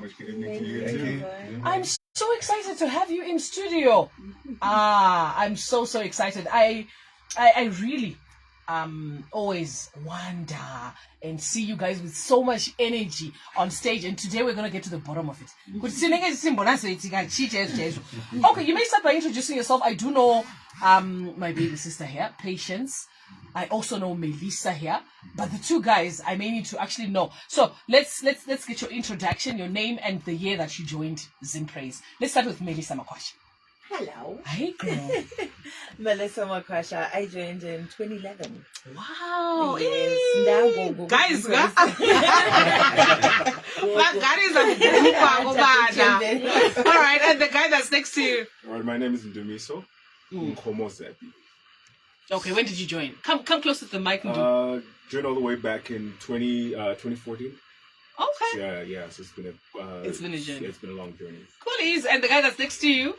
much. Good evening to you too. I'm so excited to have you in studio. I'm so excited. I really always wonder and see you guys with so much energy on stage, and today we're going to get to the bottom of it. Okay, you may start by introducing yourself. I do know my baby sister here, Patience. I also know Melissa here, but the two guys I may need to actually know. So let's get your introduction, your name, and the year that you joined ZimPraise. Let's start with Melissa Makwasha. Hello. Hey, girl. Melissa Makwasha. I joined in 2011. Wow. Yes. Guys, all right, and the guy that's next to you. All right, my name is Ndumiso Nkomozepi. Okay, when did you join? Come close to the mic. Joined all the way back in 2014. Okay. Yeah. So it's been a journey. It's been a long journey. Coolies, and the guy that's next to you.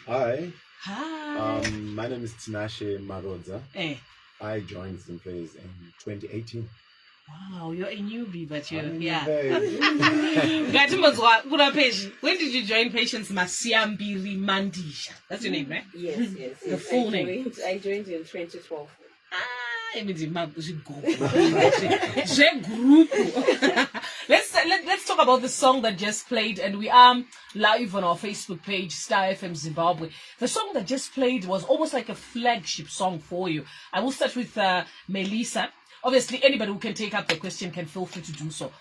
Hi. Hi. My name is Tinashe Marodza. Eh. I joined ZimPraise in 2018. Wow, you're a newbie, but you're When did you join Patience Masiambiri Mandisha? That's your name, right? Yes. The full name. I joined in 2012. Let's talk about the song that just played, and we are live on our Facebook page, Star FM Zimbabwe. The song that just played was almost like a flagship song for you. I will start with Melissa. Obviously, anybody who can take up the question can feel free to do so.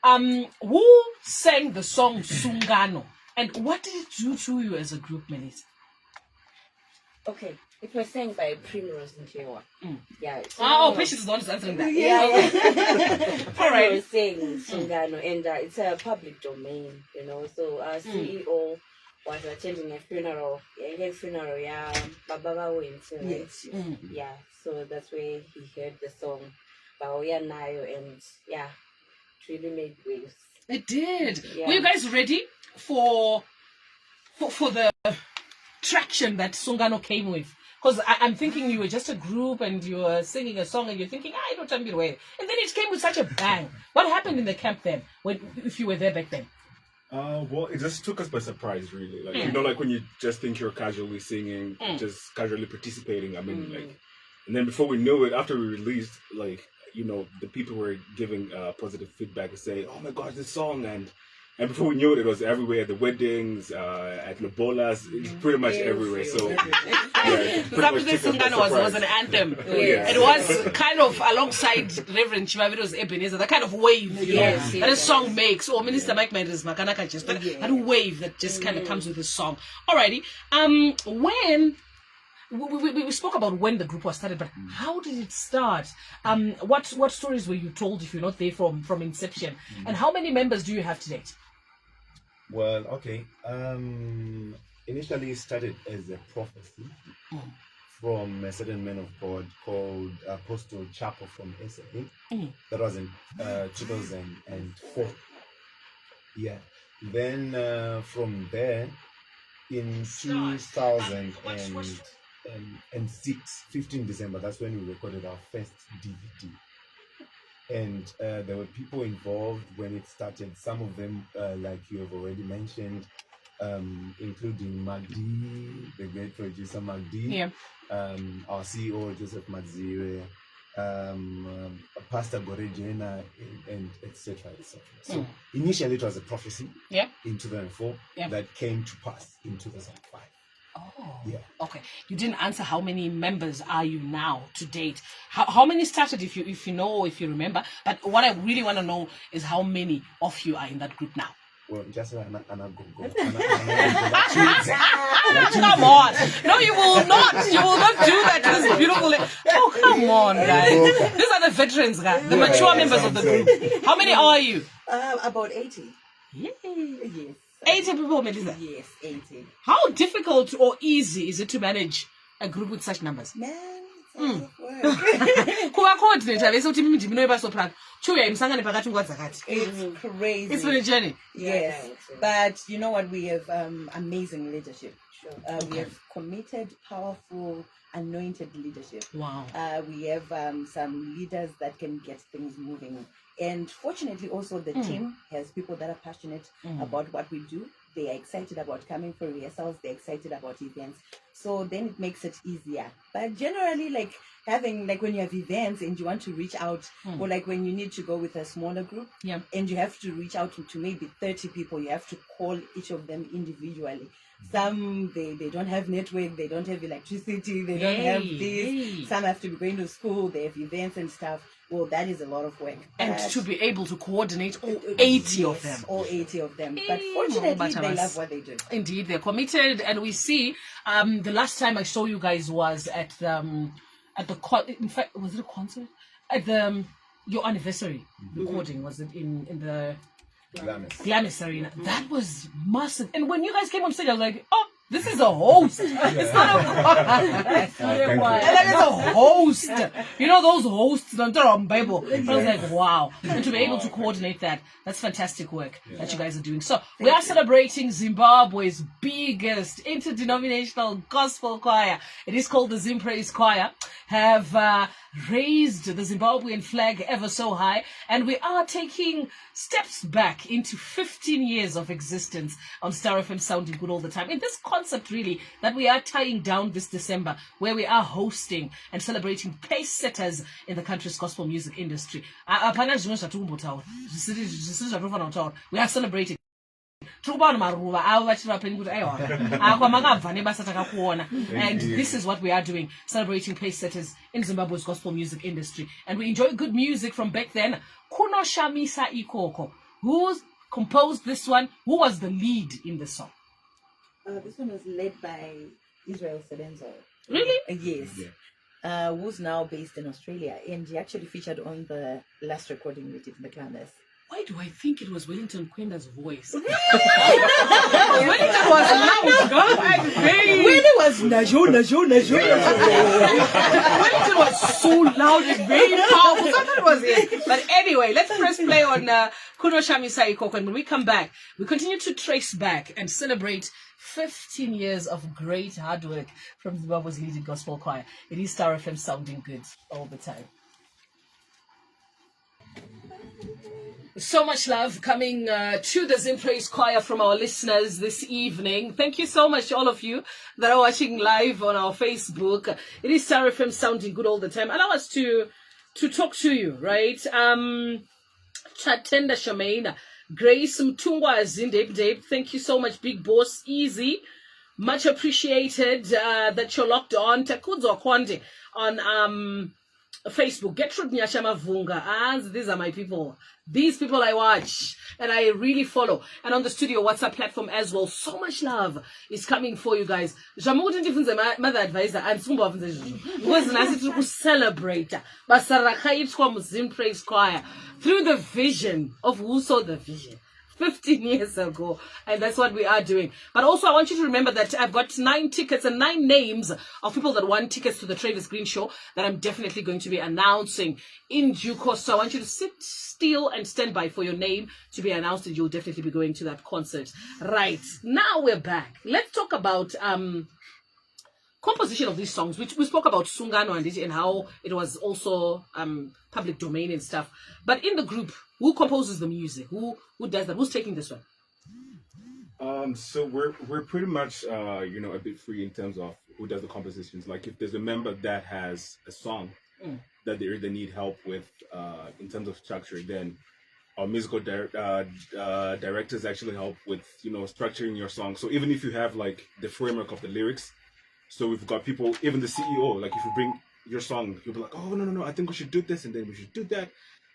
Who sang the song Sungano, and what did it do to you as a group, Melissa? Okay, it was sang by Primrose Njewa. Yeah. Patience is the one who's answering that. Yeah. All right. Primrose sang Sungano, and it's a public domain, So our CEO was attending a funeral. Yeah, Baba went. Yes. Yeah, so that's where he heard the song. And yeah, it really made waves. It did. Yeah. Were you guys ready for the traction that Sungano came with? Because I'm thinking you were just a group and you were singing a song and you're thinking, I don't tell me away. And then it came with such a bang. What happened in the camp then, if you were there back then? Well, it just took us by surprise, really. Like when you just think you're casually singing, just casually participating. I mean, and then before we knew it, after we released, the people were giving positive feedback and say, "Oh my gosh, this song!" And before we knew it, it was everywhere. At the weddings, at Lobolas, it's pretty much everywhere. So, Sungano was an anthem. It was kind of alongside Reverend Chimavido's Ebenezer, that kind of wave, that a song makes. Or Minister Mike Mendes, Makanaka, just that wave that just kind of comes with the song. Alrighty. When we spoke about when the group was started, but how did it start? What stories were you told if you're not there from inception? And how many members do you have to date? Well, okay. Initially it started as a prophecy from a certain man of God called Apostle Chapo from SA. That was in 2004. Yeah. Then from there, in 2006, 15 December, that's when we recorded our first DVD. And there were people involved when it started. Some of them, like you have already mentioned, including Magdi, the great producer Magdi, our CEO Joseph Madzire, Pastor Gorejena, and etc. So initially it was a prophecy in 2004 that came to pass in 2005. Oh, yeah. Okay. You didn't answer how many members are you now to date. How many started, if you know or if you remember? But what I really want to know is how many of you are in that group now. Well, just come on. No, you will not. You will not do that to this beautiful. Oh, come on, guys. These are the veterans, guys. The mature members of the group. How many are you? About 80. Yes. 80 people, Melissa? Yes, 80. How difficult or easy is it to manage a group with such numbers? Man, it's a lot of work. It's crazy. It's been a journey. Yes. But you know what? We have amazing leadership. We have committed, powerful, anointed leadership. Wow. We have some leaders that can get things moving And fortunately, also the team has people that are passionate about what we do. They are excited about coming for rehearsals. They're excited about events. So then it makes it easier. But generally, like having, like when you have events and you want to reach out, or like when you need to go with a smaller group, and you have to reach out to maybe 30 people, you have to call each of them individually. Some, they don't have network, they don't have electricity, they don't have this. Some have to be going to school, they have events and stuff. Well, that is a lot of work. And to be able to coordinate all 80 of them. All 80 of them. But fortunately, they love what they do. Indeed, they're committed. And we see, the last time I saw you guys was at the in fact, was it a concert? At your anniversary recording, was it in the Glamis Arena? That was massive. And when you guys came on stage, I was like, oh, this is a host. It's not a choir. It's a host. You know those hosts on the Bible. I was like, wow. And to be able to coordinate that, that's fantastic work that you guys are doing. So we are celebrating Zimbabwe's biggest interdenominational gospel choir. It is called the Zim Praise Choir. Have raised the Zimbabwean flag ever so high, and we are taking steps back into 15 years of existence on Star FM sounding good all the time. In this concept, really, that we are tying down this December, where we are hosting and celebrating pace setters in the country's gospel music industry. We are celebrating. And this is what we are doing, celebrating pace setters in Zimbabwe's gospel music industry. And we enjoy good music from back then. Kuno Shamisa Ikoko. Who composed this one? Who was the lead in the song? This one was led by Israel Sedenzo. Really? Yes. Yeah. Who's now based in Australia. And he actually featured on the last recording we did in the Clanders. Why do I think it was Wellington Kwenda's voice? Wellington was loud. Willie was Najo. Wellington was so loud and very powerful. I thought it was it. But anyway, let's press play on Kuno Shamisa Ikoko. And when we come back, we continue to trace back and celebrate 15 years of great hard work from Zimbabwe's leading gospel choir. It is Star FM sounding good all the time. So much love coming to the Zim Praise Choir from our listeners this evening. Thank you so much, all of you that are watching live on our Facebook. It is Star FM sounding good all the time. Allow us to talk to you, right? Chatenda Shamaina, Grace Mtungwa Zindep. Thank you so much, Big Boss Easy. Much appreciated that you're locked on. Takudzo Kwande on Facebook. Gertrude Nyashama Vunga. These are my people. These people I watch and I really follow. And on the studio WhatsApp platform as well. So much love is coming for you guys. Mother advisor and Sumba to celebrate Zim Praise Choir through the vision of who saw the vision 15 years ago, and that's what we are doing. But also I want you to remember that I've got 9 tickets and 9 names of people that won tickets to the Travis Green show that I'm definitely going to be announcing in due course. So I want you to sit still and stand by for your name to be announced, and you'll definitely be going to that concert. Right, now we're back. Let's talk about composition of these songs, which we spoke about Sungano and how it was also public domain and stuff. But in the group, who composes the music? Who does that? Who's taking this one? So we're pretty much a bit free in terms of who does the compositions. Like if there's a member that has a song that they either need help with in terms of structure, then our musical directors actually help with structuring your song. So even if you have like the framework of the lyrics, so we've got people, even the CEO, like if you bring your song, you'll be like, oh no, I think we should do this, and then we should do that.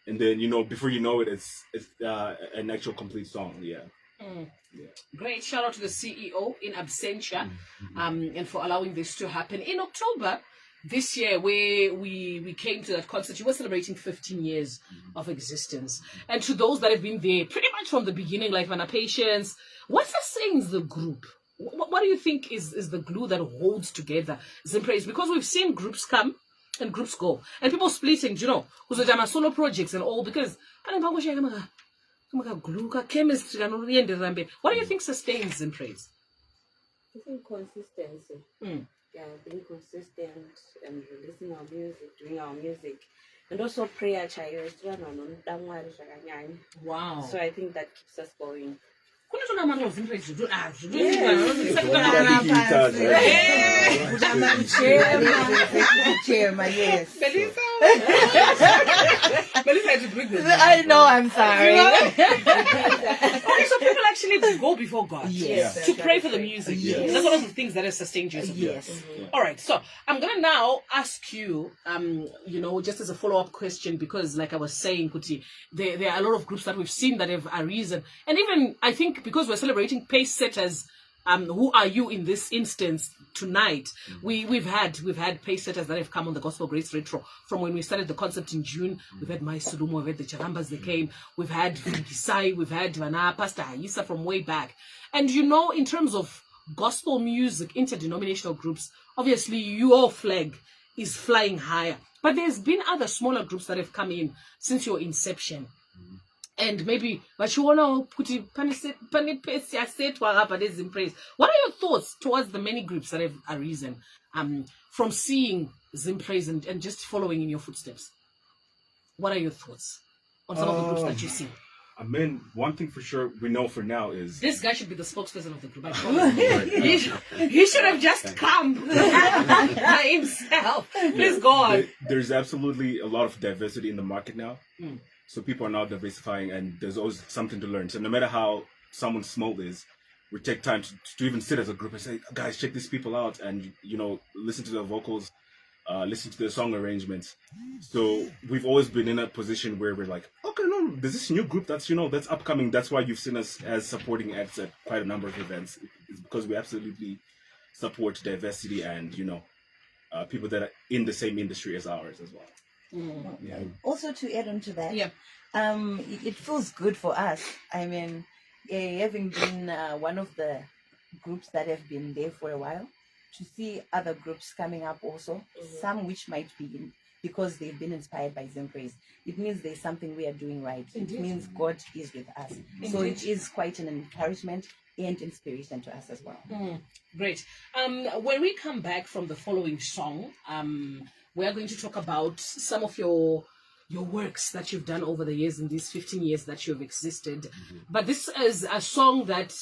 And then, before you know it, it's an actual complete song. Yeah. Great. Shout out to the CEO in absentia and for allowing this to happen. In October this year, where we came to that concert, you were celebrating 15 years of existence. And to those that have been there pretty much from the beginning, like Mana Patience, what's the saying the group? What do you think is the glue that holds together ZimPraise? Because we've seen groups come and groups go, and people splitting, who's done solo projects and all, because chemistry. What do you think sustains ZimPraise? I think consistency. Yeah, being consistent and releasing our music, doing our music and also prayer chayo. Wow. So I think that keeps us going. Yes. Melissa had to bring this. I know, I'm sorry. So people actually go before God. Yes. To pray for the music. Yes. That's one of the things that has sustained you. Yes. All right. So I'm gonna now ask you, just as a follow-up question, because like I was saying, Kuti, there are a lot of groups that we've seen that have arisen, and even I think because we're celebrating pace setters. Who are you in this instance tonight? We've had pace setters that have come on the Gospel Grace Retro from when we started the concept in June. We've had Mai Sulumo, we've had the Charambas that came, we've had Kisai, we've had Vana, Pastor Ayisa from way back. And in terms of gospel music, interdenominational groups, obviously your flag is flying higher. But there's been other smaller groups that have come in since your inception. And maybe, but you want to put it, ZimPraise. What are your thoughts towards the many groups that have arisen from seeing ZimPraise and just following in your footsteps? What are your thoughts on some of the groups that you see? I mean, one thing for sure we know for now is this guy should be the spokesperson of the group. He should have just come by himself. Please go on. There's absolutely a lot of diversity in the market now. So people are now diversifying, and there's always something to learn. So no matter how someone small is, we take time to even sit as a group and say, guys, check these people out, and listen to their vocals, listen to their song arrangements. So we've always been in a position where we're like, okay, no, there's this new group that's that's upcoming. That's why you've seen us as supporting acts at quite a number of events. It's because we absolutely support diversity and people that are in the same industry as ours as well. Yeah. Also, to add on to that, it feels good for us. I mean, having been one of the groups that have been there for a while, to see other groups coming up also, some which might be because they've been inspired by ZimPraise, it means there's something we are doing right. It means God is with us. So it is quite an encouragement and inspiration to us as well. Great. When we come back from the following song, we are going to talk about some of your works that you've done over the years in these 15 years that you've existed. But this is a song that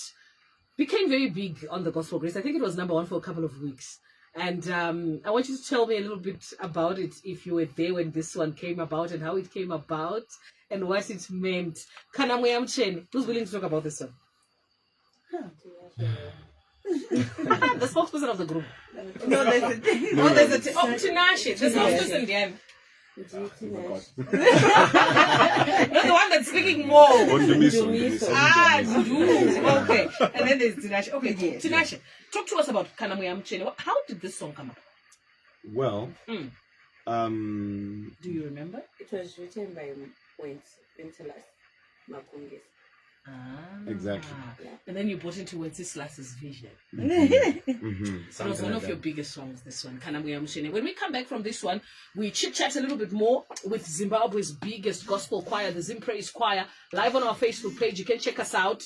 became very big on the Gospel Grace. I think it was number one for a couple of weeks. And I want you to tell me a little bit about it, if you were there when this one came about and how it came about and what it meant. Who's willing to talk about this one? The spokesperson of the group. No, there's a Tinashe, the spokesperson again. Not the one that's speaking more. Okay. And then there's Tinashe. Okay, Tinashe, talk to us about Kanamwe Mchene. How did this song come up? Well, do you remember? It was written by Wencelas Makunges. Exactly. And then you bought into Wenceslas's vision. It was one of your biggest songs, this one, Kanamwe Mchene. When we come back from this one, we chit-chat a little bit more with Zimbabwe's biggest gospel choir, the Zim Praise Choir, live on our Facebook page. You can check us out.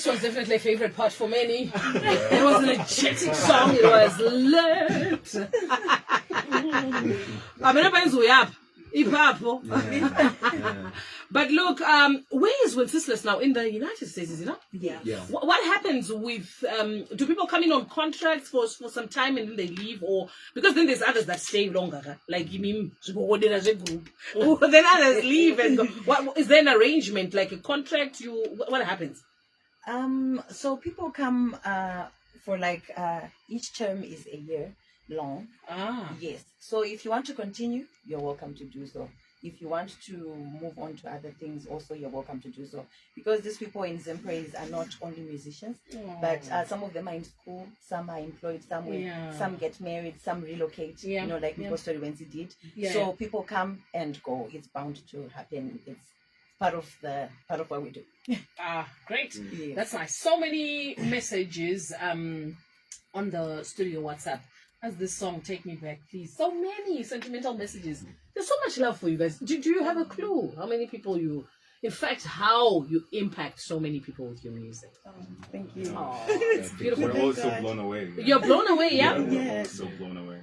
this was definitely a favorite part for many. It was an energetic song. It was lit. But look, where is Wenceslas now? In the United States, is it not? Yeah. What happens with, do people come in on contracts for some time and then they leave? Or, because then there's others that stay longer, like you mean, group. Then others leave and go. What, is there an arrangement, like a contract? What happens? So people come for like each term is a year long. Yes. So if you want to continue, you're welcome to do so. If you want to move on to other things, also you're welcome to do so. Because these people in ZimPraise are not only musicians, but some of them are in school, some are employed somewhere, some get married, some relocate. You know, like Nico Story when he did. So people come and go. It's bound to happen. It's part of what we do. Great. Yes. That's nice. So many messages on the studio WhatsApp. As this song Take Me Back, please. So many sentimental messages. There's so much love for you guys. Do you have a clue how many people in fact, how you impact so many people with your music? Thank you. It's beautiful. We're all so blown away. You're blown away, yeah? We're all so blown away.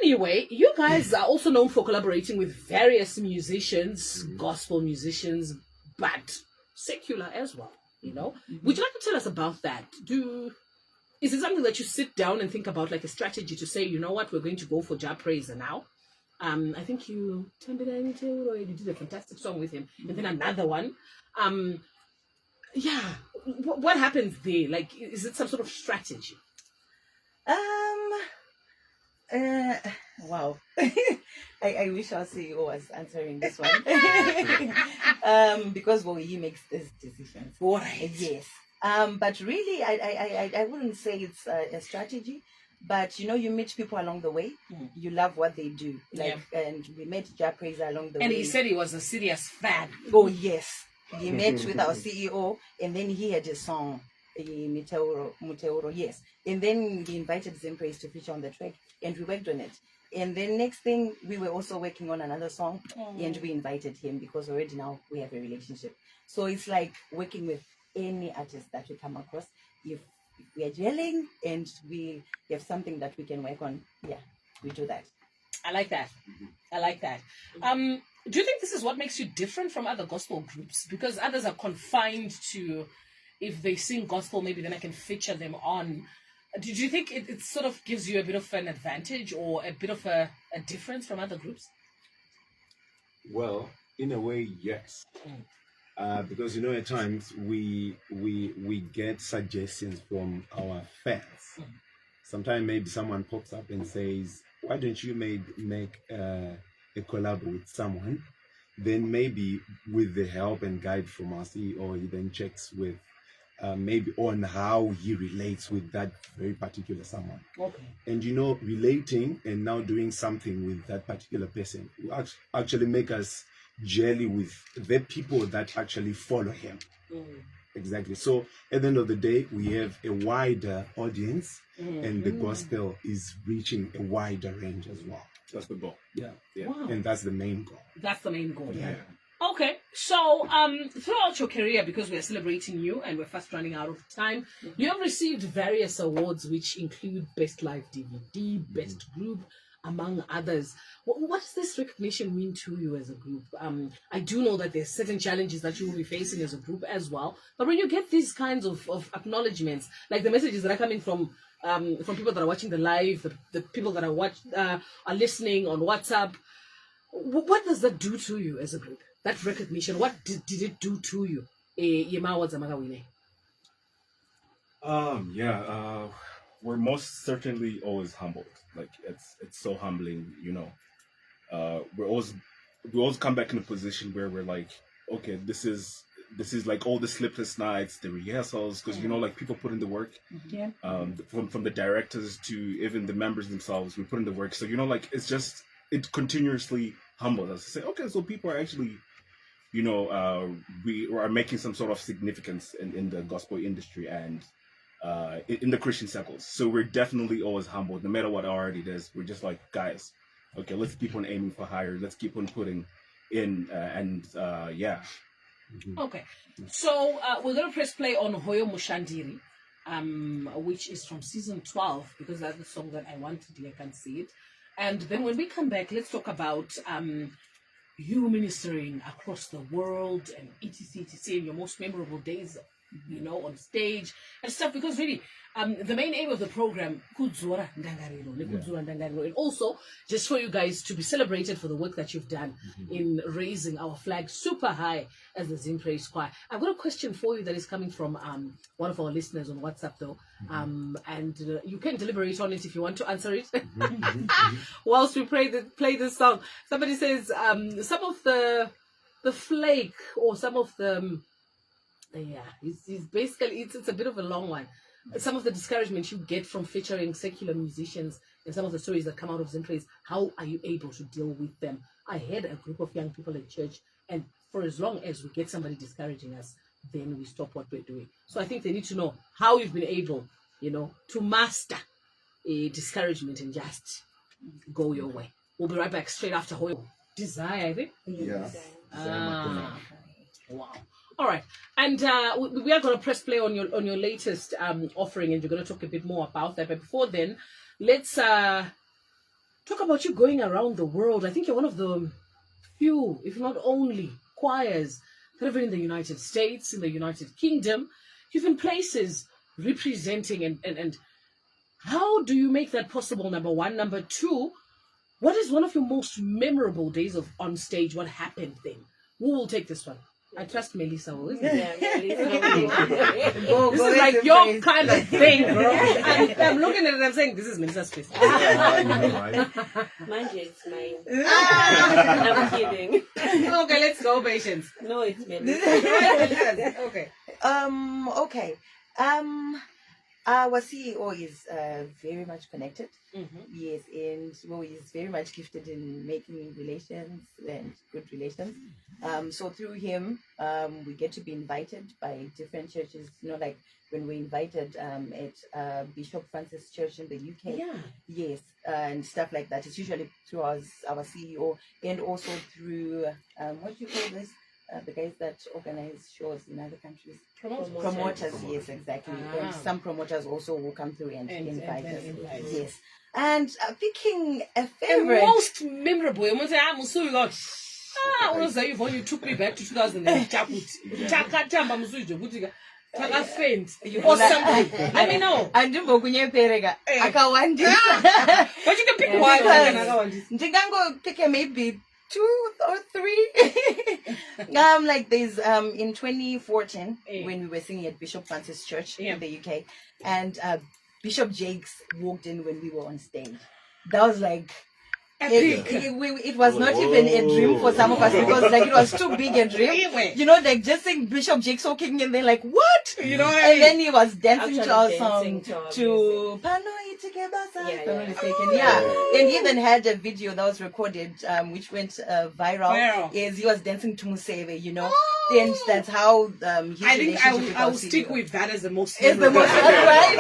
Anyway, you guys are also known for collaborating with various musicians, gospel musicians, but secular as well, you know? Would you like to tell us about that? Is it something that you sit down and think about, like a strategy to say, you know what, we're going to go for ZimPraise now? I think you did a fantastic song with him, and then another one. What happens there? Like, is it some sort of strategy? Wow. I wish our CEO was answering this one. Because he makes these decisions. Right. Yes. But really, I wouldn't say it's a strategy. But you know, you meet people along the way. You love what they do. And we met ZimPraise along the way. And he said he was a serious fan. Oh yes. He met with our CEO, and then he had a song, Muteoro, yes. And then he invited ZimPraise to feature on the track, and we worked on it. And then next thing, we were also working on another song, and we invited him because already now we have a relationship. So it's like working with any artist that we come across. If we are gelling and we have something that we can work on, we do that. I like that. I like that. Do you think this is what makes you different from other gospel groups? Because others are confined to, if they sing gospel, maybe then I can feature them on. Do you think it sort of gives you a bit of an advantage or a bit of a difference from other groups? Well, in a way, yes. Because, you know, at times we get suggestions from our fans. Sometimes maybe someone pops up and says, why don't you make a collab with someone? Then maybe with the help and guide from our CEO, he then checks with maybe on how he relates with that very particular someone. Okay. And you know, relating and now doing something with that particular person will actually make us jelly with the people that actually follow him. Exactly. So at the end of the day, we have a wider audience, and the gospel is reaching a wider range as well. That's the goal. Yeah. Wow. And that's the main goal. That's the main goal. Yeah. Okay, so throughout your career, because we're celebrating you and we're fast running out of time, you have received various awards which include Best Live DVD, Best Group, among others. What does this recognition mean to you as a group? I do know that there's certain challenges that you will be facing as a group as well, but when you get these kinds of acknowledgements, like the messages that are coming from people that are watching the live, the people that are listening on WhatsApp, what does that do to you as a group? That recognition, what did it do to you? We're most certainly always humbled. Like it's so humbling, you know. We always come back in a position where we're like, okay, this is like all the sleepless nights, the rehearsals, because you know, like people put in the work. From the directors to even the members themselves, we put in the work. So you know, like it continuously humbles us to say, okay, so people are actually, you know, we are making some sort of significance in the gospel industry and in the Christian circles. So we're definitely always humbled, no matter what already it is. We're just like, guys, okay, let's keep on aiming for higher. Let's keep on putting in, Okay. So we're going to press play on Hoyo Mushandiri, which is from season 12, because that's the song that I want to do. I can't see it. And then when we come back, let's talk about you ministering across the world and etc. in your most memorable days, on stage and stuff, because really the main aim of the program, and also just for you guys to be celebrated for the work that you've done in raising our flag super high as the Zim Praise Choir. I've got a question for you that is coming from one of our listeners on WhatsApp though, and you can deliberate on it if you want to answer it whilst we play this song. Somebody says some of the flake or some of the it's basically it's a bit of a long one. Some of the discouragement you get from featuring secular musicians and some of the stories that come out of ZimPraise, how are you able to deal with them? I had a group of young people at church, and for as long as we get somebody discouraging us, then we stop what we're doing. So I think they need to know how you've been able, to master a discouragement and just go your way. We'll be right back straight after Hoyo. Desire, I think? Yeah. Wow. All right, and we are going to press play on your latest offering, and you're going to talk a bit more about that. But before then, let's talk about you going around the world. I think you're one of the few, if not only, choirs that have been in the United States, in the United Kingdom. You've been places representing, and how do you make that possible? Number one. Number two, what is one of your most memorable days on stage? What happened then? Who will take this one? I trust Melissa. Isn't it? Yeah, This is like your kind of thing, bro. I'm looking at it and I'm saying, this is Melissa's face. Mind you, it's mine. I'm kidding. Okay, let's go, Patience. No, it's Melissa. Okay. Okay. Our CEO is very much connected. Yes, and he's very much gifted in making relations and good relations. So through him, we get to be invited by different churches. Like when we're invited at Bishop Francis Church in the UK. Yeah. Yes, and stuff like that. It's usually through our CEO, and also through what do you call this? The guys that organize shows in other countries. Promoters, yes, exactly. And some promoters also will come through and invite us. Yes. And picking a favorite. The most memorable. You took me back to 2008. Or something. Let me know. But you can pick one. Ndigango pick maybe 2 or 3. Like there's in 2014 when we were singing at Bishop Francis Church in the UK, and Bishop Jakes walked in when we were on stage. That was like it was not even a dream for some of us, because it was too big a dream. Like just seeing Bishop Jakes walking in there, like what? And then he was dancing to our song to Pano Itikebasa, if I'm not mistaken. And he even had a video that was recorded, which went viral. Is he was dancing to Museve, and that's how his I think I will stick with that as the most. It's the most right.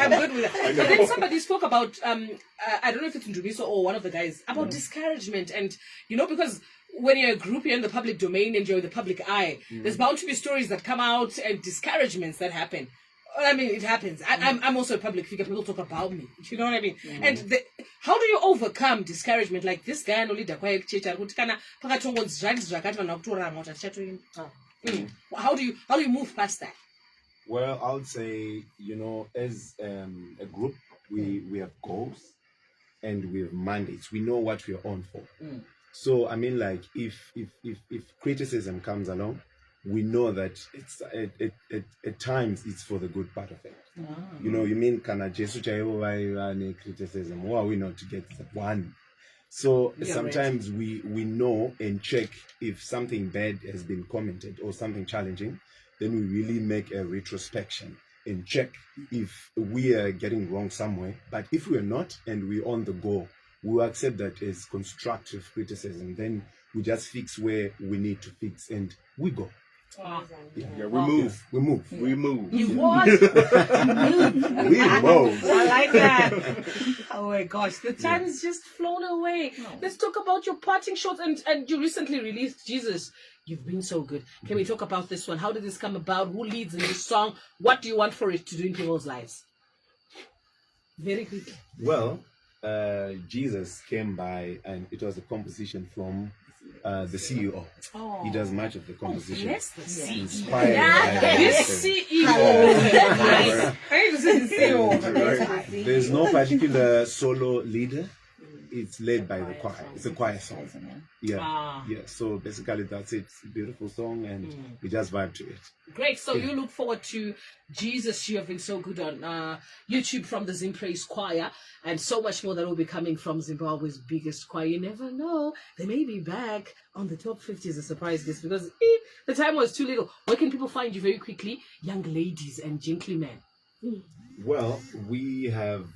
I'm good with that. But then somebody spoke about I don't know if it's Ndubiso or one of the guys about discouragement, and because when you're a group, you're in the public domain and you're in the public eye, there's bound to be stories that come out and discouragements that happen. I mean, it happens. I'm also a public figure. People talk about me. You know what I mean? And how do you overcome discouragement? Like this guy, how do you move past that? Well, I would say, as a group, we have goals and we have mandates. We know what we are on for. So I mean, like if criticism comes along, we know that it's at times it's for the good part of it. You mean kana Jesu chayo criticism, or are we not to get one? So sometimes we know and check if something bad has been commented or something challenging, then we really make a retrospection and check if we are getting wrong somewhere. But if we're not and we're on the go, we accept that as constructive criticism. Then we just fix where we need to fix and we go. We move. You what? We move. I like that. Oh my gosh, the time is just flown away. Let's talk about your parting shots, and you recently released Jesus, You've been so good. Can we talk about this one? How did this come about? Who leads in this song? What do you want for it to do in people's lives? Very quickly. Well, Jesus came by, and it was a composition from the CEO. Oh. He does much of the composition. Bless the CEO. Inspired by This CEO. There's no particular solo leader. It's led by the choir. It's a choir song. Yeah. So basically that's it. It's a beautiful song, and we just vibe to it. Great. So you look forward to Jesus. You have been so good on YouTube from the Zim Praise choir, and so much more that will be coming from Zimbabwe's biggest choir. You never know. They may be back on the top 50 as a surprise guest, because the time was too little. Where can people find you very quickly, young ladies and gentlemen? Well, we have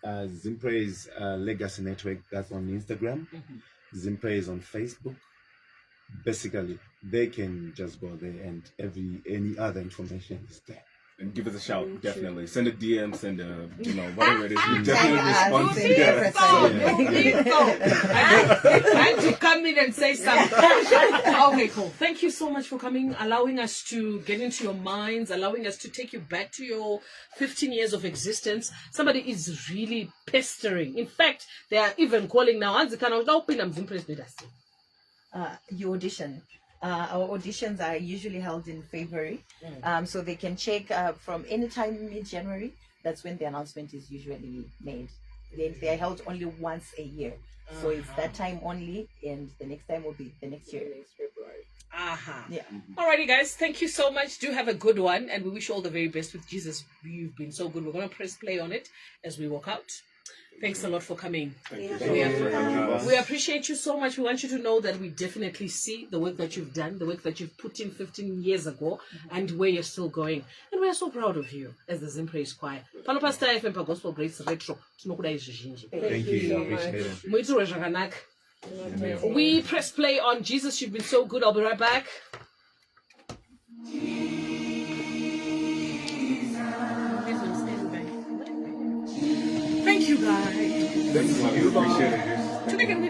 ZimPraise Legacy Network, that's on Instagram. ZimPraise on Facebook. Basically, they can just go there, and any other information is there. And give us a shout, definitely. Send a DM, send a, whatever it is. We definitely respond. I had to come in and say something. Okay, cool. Thank you so much for coming, allowing us to get into your minds, allowing us to take you back to your 15 years of existence. Somebody is really pestering. In fact, they are even calling now. You audition. Our auditions are usually held in February, so they can check from any time mid-January. That's when the announcement is usually made. They are held only once a year, so it's that time only, and the next time will be the next year. Yeah. Alrighty, guys. Thank you so much. Do have a good one, and we wish you all the very best with Jesus. You've been so good. We're gonna press play on it as we walk out. Thanks a lot for coming. We appreciate you so much. We want you to know that we definitely see the work that you've done, the work that you've put in 15 years ago, and where you're still going. And we're so proud of you as the Zim Praise Choir. Pano Pastor FM pa Gospel Grace Retro. Thank you. Appreciate it. We press play on Jesus. You've been so good. I'll be right back. Thank you, guys. Thank you. Appreciate it.